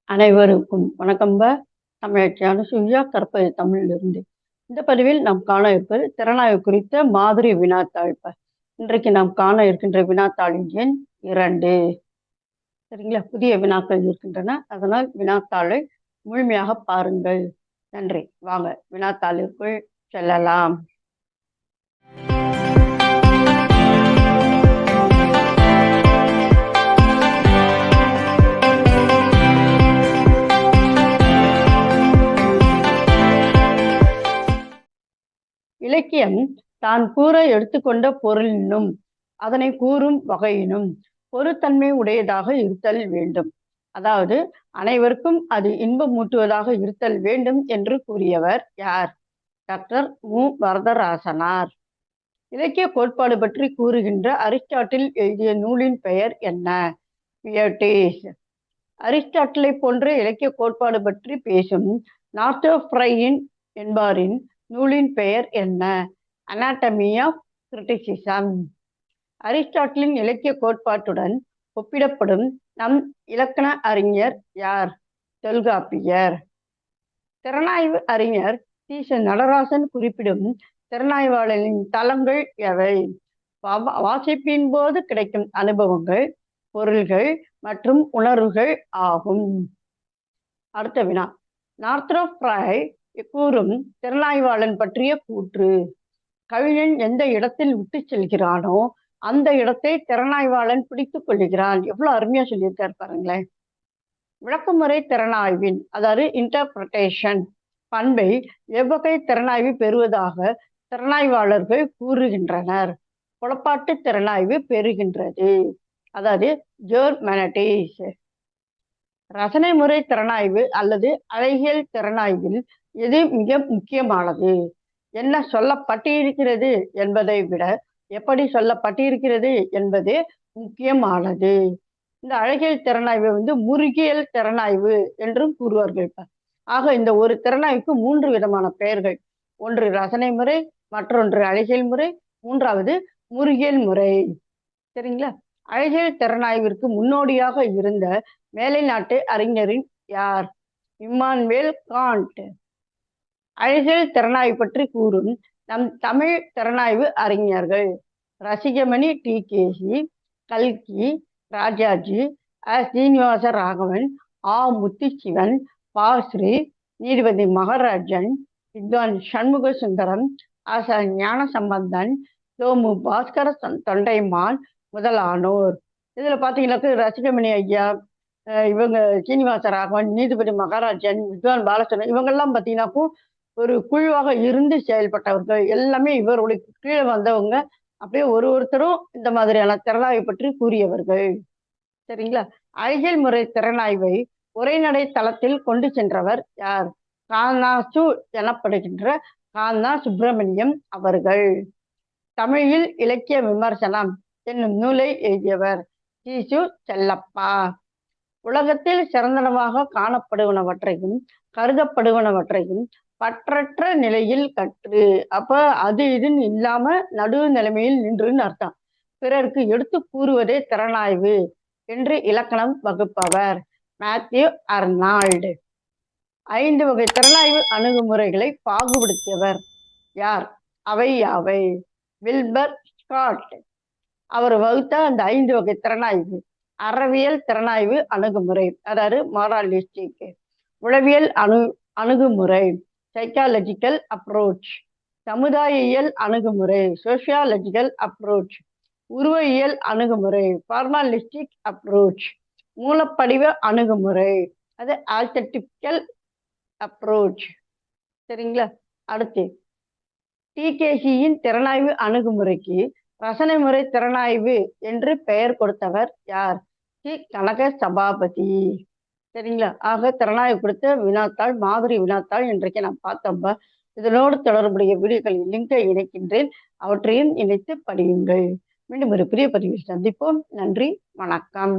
அனைவருக்கும் வணக்கம்ப. தமிழச்சியான சுயா கற்பது தமிழிலிருந்து. இந்த பதிவில் நாம் காண இருப்பது திறனாய்வு குறித்த மாதிரி வினாத்தாள். இன்றைக்கு நாம் காண இருக்கின்ற வினாத்தாளின் எண் 2. சரிங்களா? புதிய வினாக்கள் இருக்கின்றன. அதனால் வினாத்தாளை முழுமையாக பாருங்கள். நன்றி. வாங்க வினாத்தாளிற்குள் செல்லலாம். இலக்கியம் தான் கூற எடுத்துக்கொண்ட பொருளினும் அதனை கூறும் வகையினும் பொருத்தன்மை உடையதாக இருத்தல் வேண்டும். அதாவது அனைவருக்கும் அது இன்பமூட்டுவதாக இருத்தல் வேண்டும் என்று கூறியவர் யார்? டாக்டர் மு. வரதராசனார். இலக்கிய கோட்பாடு பற்றி கூறுகின்ற அரிஸ்டாட்டில் எழுதிய நூலின் பெயர் என்ன? பியட்டேஸ். அரிஸ்டாட்டிலை போன்ற இலக்கிய கோட்பாடு பற்றி பேசும் நார்த்தோஃப்ரையின் என்பாரின் நூலின் பெயர் என்ன? Anatomy of criticism. அரிஸ்டாட்டிலின் இலக்கிய கோட்பாட்டுடன் ஒப்பிடப்படும் நம் இலக்கண அறிஞர் யார்? தொல்காப்பியர். திறனாய்வு அறிஞர் தி. நடராசன் குறிப்பிடும் திறனாய்வாளரின் தளங்கள் எவை? வாசிப்பின் போது கிடைக்கும் அனுபவங்கள், பொருள்கள் மற்றும் உணர்வுகள் ஆகும். அடுத்த வினா. நார்த்தோஃப்ரை கூறும் திறனாய்வாளன் பற்றிய கூற்று. கவிஞன் எந்த இடத்தில் விட்டு செல்கிறானோ அந்த இடத்தை திறனாய்வாளன் பிடித்துக் கொள்ளுகிறான். எவ்வளவு அருமையா சொல்லியிருக்காரு பாருங்களேன். விளக்கமுறை திறனாய்வின் அதாவது இன்டர்பிரட்டேஷன் பண்பை எவ்வகை திறனாய்வு பெறுவதாக திறனாய்வாளர்கள் கூறுகின்றனர்? புலப்பாட்டு திறனாய்வு பெறுகின்றது, அதாவது ஜோர்மனடிஸ். ரசனை முறை திறனாய்வு அல்லது அழகியல் திறனாய்வில் எது மிக முக்கியமானது? என்ன சொல்லப்பட்டிருக்கிறது என்பதை விட எப்படி சொல்லப்பட்டிருக்கிறது என்பது முக்கியமானது. இந்த அழகியல் திறனாய்வு முருகியல் திறனாய்வு என்றும் கூறுவார்கள். ஆக இந்த ஒரு திறனாய்வுக்கு 3 விதமான பெயர்கள். ஒன்று ரசனை முறை, மற்றொன்று அழகியல் முறை, மூன்றாவது முருகியல் முறை. சரிங்களா? அழகியல் திறனாய்விற்கு முன்னோடியாக இருந்த மேலை நாட்டு அறிஞரின் யார்? Immanuel Kant. அழகியல் திறனாய்வு பற்றி கூறும் நம் தமிழ் திறனாய்வு அறிஞர்கள் ரசிகமணி டி.கே.சி., கல்கி, ராஜாஜி, சீனிவாச ராகவன், முத்துசிவன், பாஸ்ரீ, நீதிபதி மகராஜன், வித்வான் சண்முக சுந்தரம், ஞான சம்பந்தன், சோமு பாஸ்கர தொண்டைமான் முதலானோர். இதுல பாத்தீங்கன்னாக்க ரசிகமணி ஐயா, இவங்க சீனிவாச ராகவன், நீதிபதி மகாராஜன், வித்வான் பாலச்சந்திரன், இவங்கெல்லாம் பார்த்தீங்கன்னாக்கும் ஒரு குழுவாக இருந்து செயல்பட்டவர்கள். எல்லாமே இவருடைய கீழே வந்தவங்க. அப்படியே ஒருத்தரும் இந்த மாதிரியான திறனாய்வை பற்றி கூறியவர்கள். சரிங்களா? அழகியல் முறை திறனாய்வை உரைநடை தளத்தில் கொண்டு சென்றவர் யார்? கானாசு எனப்படுகின்ற கானா சுப்பிரமணியம் அவர்கள். தமிழில் இலக்கிய விமர்சனம் என்னும் நூலை எழுதியவர் சீசு செல்லப்பா. உலகத்தில் சிறந்தனவாக காணப்படுவனவற்றையும் கருதப்படுவனவற்றையும் பற்றற்ற நிலையில் கற்று. அப்ப அது இதுன்னு இல்லாம நடு நிலைமையில் நின்றுன்னு அர்த்தம். பிறருக்கு எடுத்து கூறுவதே திறனாய்வு என்று இலக்கணம் வகுப்பவர் மேத்யூ அர்னால்டு. 5 வகை திறனாய்வு அணுகுமுறைகளை பாகுபடுத்தியவர் யார்? அவை யாவை? Wilbur Scott. அவர் வகுத்த அந்த 5 வகை திறனாய்வு: அறவியல் திறனாய்வு அணுகுமுறை, அதாவது மாரலிஸ்டிக்; உளவியல் அணுகுமுறை, சைக்காலஜிக்கல் அப்ரோச்; சமுதாயியல் அணுகுமுறை, சோசியாலஜிக்கல் அப்ரோச்; உருவயியல் அணுகுமுறை, ஃபார்மாலிஸ்டிக் அப்ரோச்; மூலப்படிவ அணுகுமுறை, அது ஆல்டர்டிபிக்கல் அப்ரோச். சரிங்களா? அடுத்து டி.கே.சியின் திறனாய்வு அணுகுமுறைக்கு ரசனை முறை திறனாய்வு என்று பெயர் கொடுத்தவர் யார்? சி. கனக சபாபதி. சரிங்களா? ஆக திறனாய்வு கொடுத்த வினாத்தாள், மாதிரி வினாத்தாள் இன்றைக்கு நாம் பார்த்தோம்பா. இதனோடு தொடர்புடைய வீடியோக்களின் லிங்கை இணைக்கின்றேன். அவற்றையும் இணைத்து படியுங்கள். மீண்டும் ஒரு புதிய பதிவில் சந்திப்போம். நன்றி, வணக்கம்.